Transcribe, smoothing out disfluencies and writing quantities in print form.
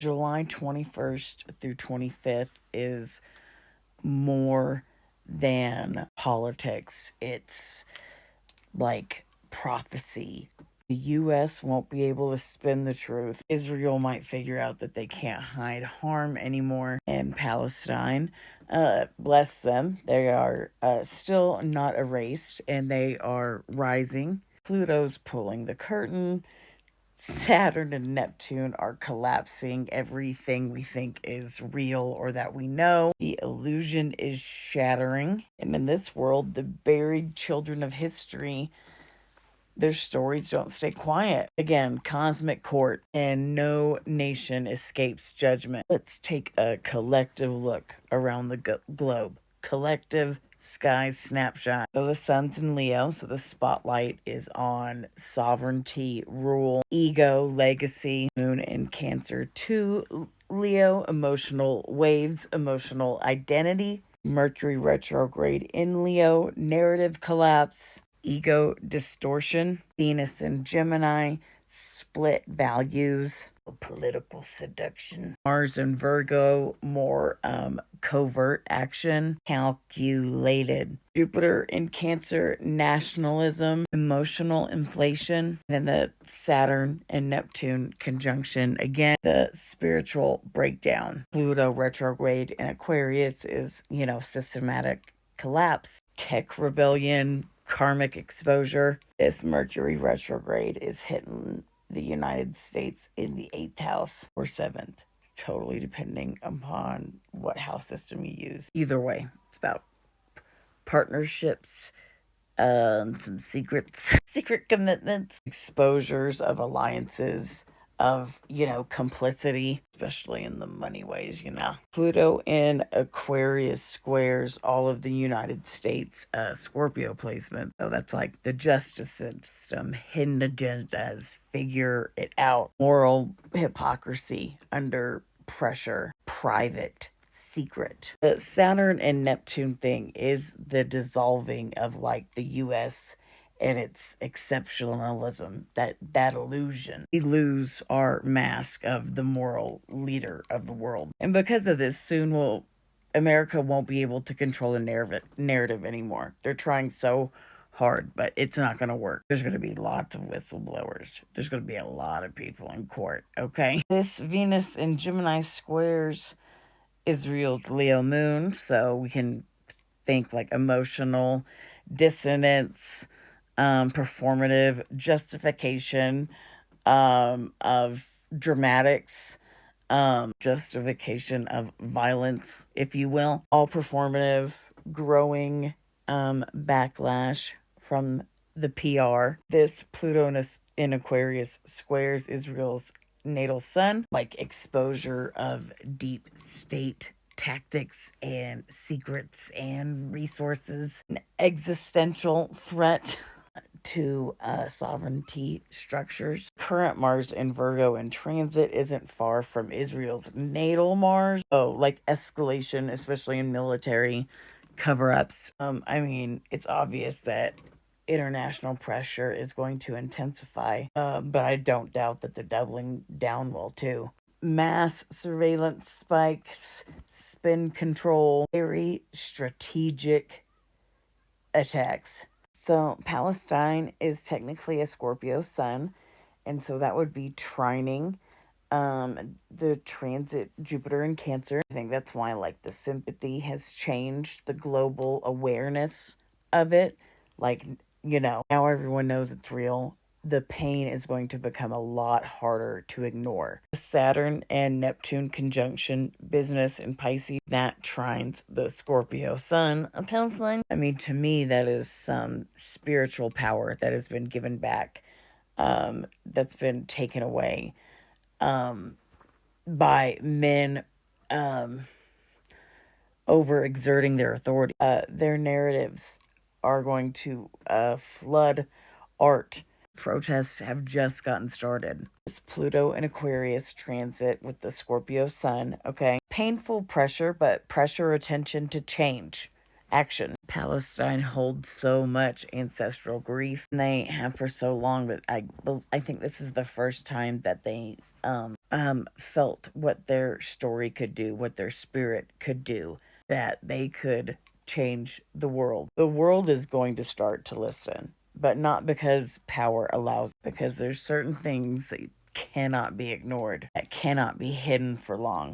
July 21st through 25th is more than politics. It's like prophecy. The U.S. won't be able to spin the truth. Israel might figure out that they can't hide harm anymore in Palestine. Bless them. They are still not erased and they are rising. Pluto's pulling the curtain. Saturn and Neptune are collapsing everything we think is real or that we know. The illusion is shattering. And in this world, the buried children of history, their stories don't stay quiet. Again, cosmic court, and no nation escapes judgment. Let's take a collective look around the globe. Collective sky snapshot. So the sun's in Leo, so the spotlight is on sovereignty, rule, ego, legacy. Moon in Cancer 2, Leo, emotional waves, emotional identity. Mercury retrograde in Leo, narrative collapse, ego distortion. Venus in Gemini, split values, political seduction. Mars in Virgo, more covert action, calculated. Jupiter in Cancer, nationalism, emotional inflation. Then the Saturn and Neptune conjunction, again, the spiritual breakdown. Pluto retrograde in Aquarius is, systematic collapse, tech rebellion, karmic exposure. This Mercury retrograde is hitting the United States in the 8th house or 7th, totally depending upon what house system you use. Either way, it's about partnerships, some secrets, secret commitments, exposures of alliances, of, complicity, especially in the money ways. Pluto in Aquarius squares all of the United States Scorpio placement. So that's like the justice system, hidden agendas, figure it out, moral hypocrisy under pressure, private secret. The Saturn and Neptune thing is the dissolving of like the US and its exceptionalism, that illusion. We lose our mask of the moral leader of the world. And because of this, soon America won't be able to control the narrative anymore. They're trying so hard, but it's not going to work. There's going to be lots of whistleblowers. There's going to be a lot of people in court, okay? This Venus in Gemini squares Israel's Leo moon, so we can think like emotional dissonance, performative justification of dramatics, justification of violence, if you will. All performative, growing backlash from the PR. This Pluto in Aquarius squares Israel's natal sun, like exposure of deep state tactics and secrets and resources, an existential threat to sovereignty structures. Current Mars in Virgo in transit isn't far from Israel's natal Mars. Oh, like escalation, especially in military cover-ups. It's obvious that international pressure is going to intensify, but I don't doubt that the doubling down will too. Mass surveillance spikes, spin control, very strategic attacks. So Palestine is technically a Scorpio sun, and so that would be trining the transit Jupiter in Cancer. I think that's why like the sympathy has changed, the global awareness of it. Like, now everyone knows it's real. The pain is going to become a lot harder to ignore. Saturn and Neptune conjunction, business in Pisces, that trines the Scorpio sun. A penciling. To me, that is some spiritual power that has been given back, that's been taken away by men overexerting their authority. Their narratives are going to flood art. Protests have just gotten started. It's Pluto in Aquarius transit with the Scorpio sun, okay? Painful pressure, but pressure attention to change. Action. Palestine holds so much ancestral grief. And they have for so long, but I think this is the first time that they felt what their story could do, what their spirit could do, that they could change the world. The world is going to start to listen, but not because power allows, because there's certain things that cannot be ignored, that cannot be hidden for long.